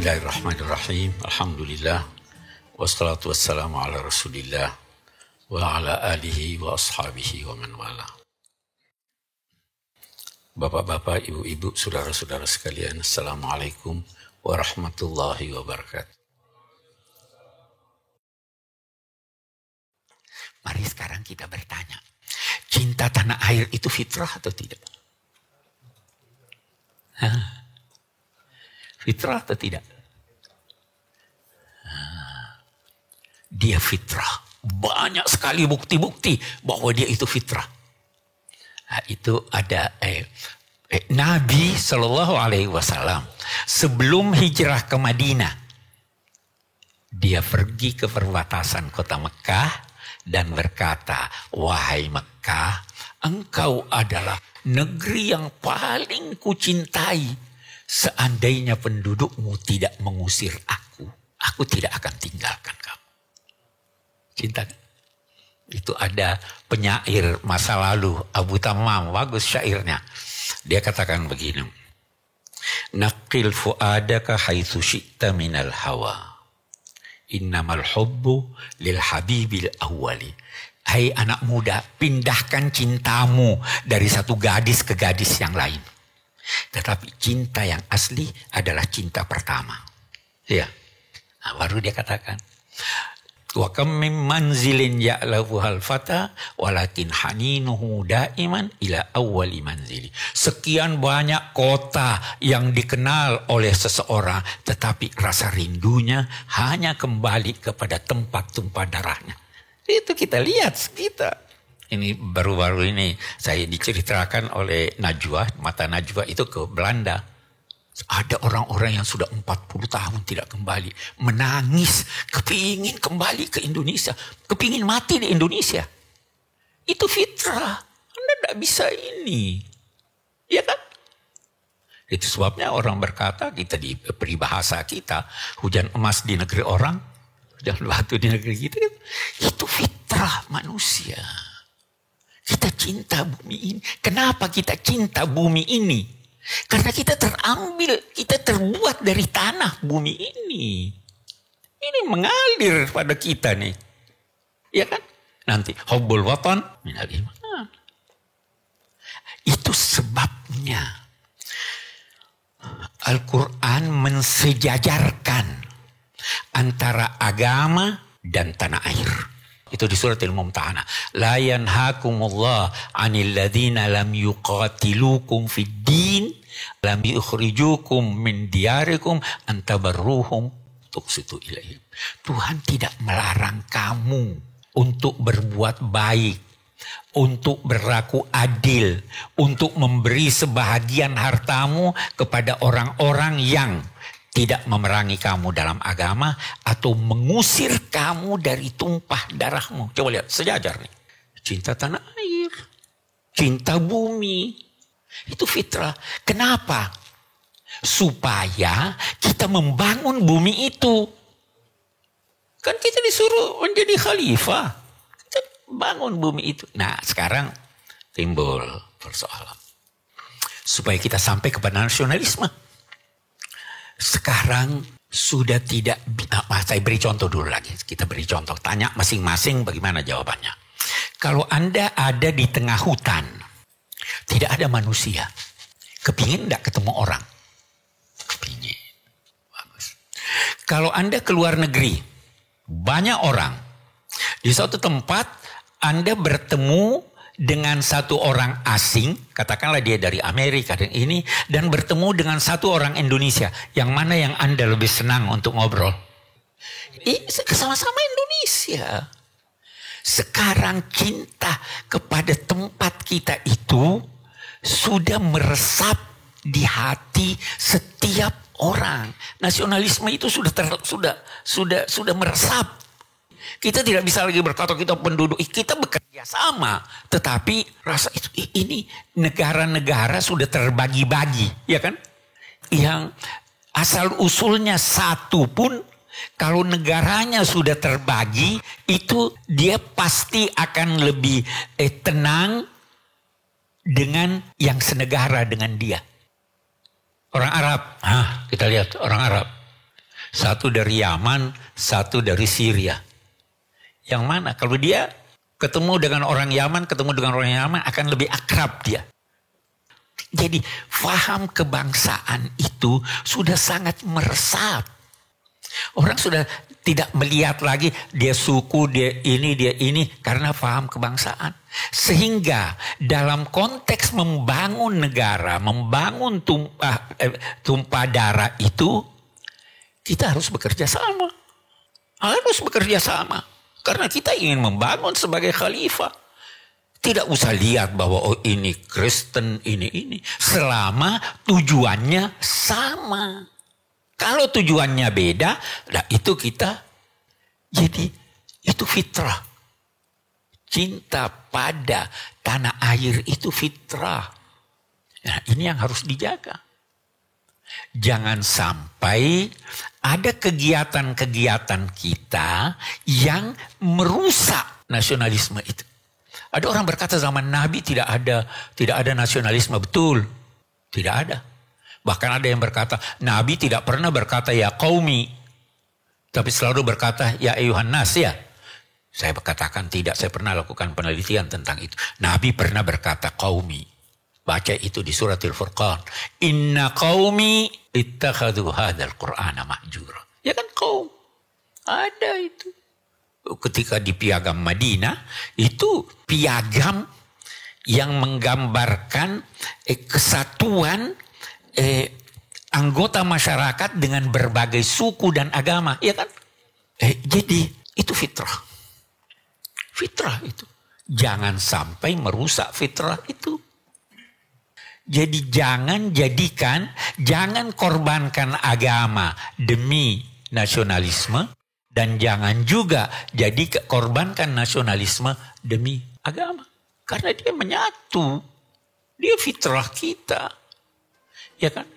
Bismillahirrahmanirrahim. Alhamdulillah. Wassalatu wassalamu ala rasulillah. Wa ala alihi wa ashabihi wa man wala. Bapak-bapak, ibu-ibu, saudara-saudara sekalian. Assalamualaikum warahmatullahi wabarakatuh. Mari sekarang kita bertanya. Cinta tanah air itu fitrah atau tidak? Fitrah atau tidak? Dia fitrah. Banyak sekali bukti-bukti bahwa dia itu fitrah. Itu ada Nabi SAW sebelum hijrah ke Madinah, dia pergi ke perbatasan kota Mekah dan berkata, wahai Mekah, engkau adalah negeri yang paling kucintai. Seandainya pendudukmu tidak mengusir aku tidak akan tinggalkan kamu. Cinta. Itu ada penyair masa lalu, Abu Tammam, bagus syairnya. Dia katakan begini. Naqil fuadaka haitsu syi'ta minal hawa. Innamal hubbu lil habibil awwali. Hai anak muda, pindahkan cintamu dari satu gadis ke gadis yang lain. Tetapi cinta yang asli adalah cinta pertama. Ya. Nah, baru dia katakan. Wa kam min manzilin ya'lafuhal fata walakin haninuhu daiman ila awwali manzili. Sekian banyak kota yang dikenal oleh seseorang, tetapi rasa rindunya hanya kembali kepada tempat tumpah darahnya. Itu kita lihat kita. Ini baru-baru ini saya diceritakan oleh Najwa, mata Najwa itu ke Belanda. Ada orang-orang yang sudah 40 tahun tidak kembali. Menangis, kepingin kembali ke Indonesia. Kepingin mati di Indonesia. Itu fitrah. Anda tidak bisa ini. Ya kan? Itu sebabnya orang berkata, kita di peribahasa kita, hujan emas di negeri orang, hujan batu di negeri kita. Itu fitrah manusia. Kita cinta bumi ini. Kenapa kita cinta bumi ini? Karena kita terambil, kita terbuat dari tanah bumi ini. Ini mengalir pada kita nih. Ya kan? Nanti, hubbul watan minal iman. Itu sebabnya Al-Quran mensejajarkan antara agama dan tanah air. Itu di surat Al-Mumtahanah. La yanhakumullah 'anil ladzina lam yuqatilukum fid din lam yukhrijukum min diyarikum an tabarruhum tuqsitu ilaihim. Tuhan tidak melarang kamu untuk berbuat baik, untuk berlaku adil, untuk memberi sebahagian hartamu kepada orang-orang yang tidak memerangi kamu dalam agama atau mengusir kamu dari tumpah darahmu. Coba lihat, sejajar nih. Cinta tanah air, cinta bumi. Itu fitrah. Kenapa? Supaya kita membangun bumi itu. Kan kita disuruh menjadi khalifah. Kita bangun bumi itu. Nah, sekarang timbul persoalan. Supaya kita sampai kepada nasionalisme. Sekarang sudah tidak, saya beri contoh dulu lagi. Kita beri contoh, tanya masing-masing bagaimana jawabannya. Kalau Anda ada di tengah hutan, tidak ada manusia, kepingin tidak ketemu orang? Kepingin. Bagus. Kalau Anda keluar negeri, banyak orang. Di suatu tempat, Anda bertemu dengan satu orang asing, katakanlah dia dari Amerika dan ini, dan bertemu dengan satu orang Indonesia. Yang mana yang Anda lebih senang untuk ngobrol? Sama-sama Indonesia. Sekarang cinta kepada tempat kita itu sudah meresap di hati setiap orang. Nasionalisme itu sudah meresap. Kita tidak bisa lagi berkata kita penduduk, kita bekerja sama. Tetapi rasa itu, ini negara-negara sudah terbagi-bagi, ya kan? Yang asal usulnya satu pun, kalau negaranya sudah terbagi, itu dia pasti akan lebih tenang dengan yang senegara dengan dia. Orang Arab, kita lihat orang Arab. Satu dari Yaman, satu dari Syria. Yang mana? Kalau dia ketemu dengan orang Yaman, akan lebih akrab dia. Jadi faham kebangsaan itu sudah sangat meresap. Orang sudah tidak melihat lagi dia suku, dia ini karena faham kebangsaan. Sehingga dalam konteks membangun negara, membangun tumpah darah itu, kita harus bekerja sama. Karena kita ingin membangun sebagai khalifah. Tidak usah lihat bahwa ini Kristen, ini. Selama tujuannya sama. Kalau tujuannya beda, nah itu kita. Jadi itu fitrah. Cinta pada tanah air itu fitrah. Nah ini yang harus dijaga. Jangan sampai ada kegiatan-kegiatan kita yang merusak nasionalisme itu. Ada orang berkata zaman Nabi tidak ada nasionalisme, betul. Tidak ada. Bahkan ada yang berkata Nabi tidak pernah berkata ya qaumi, tapi selalu berkata ya ayuhan nas ya. Saya berkatakan tidak, saya pernah lakukan penelitian tentang itu. Nabi pernah berkata qaumi. Baca itu di surat Al-Furqan. Inna qaumi ittakhadhu hadzal Qur'ana mahjura. Ya kan qaum. Ada itu. Ketika di piagam Madinah, itu piagam yang menggambarkan kesatuan anggota masyarakat dengan berbagai suku dan agama. Ya kan? Jadi itu fitrah. Fitrah itu. Jangan sampai merusak fitrah itu. Jadi jangan korbankan agama demi nasionalisme. Dan jangan juga korbankan nasionalisme demi agama. Karena dia menyatu. Dia fitrah kita. Ya kan?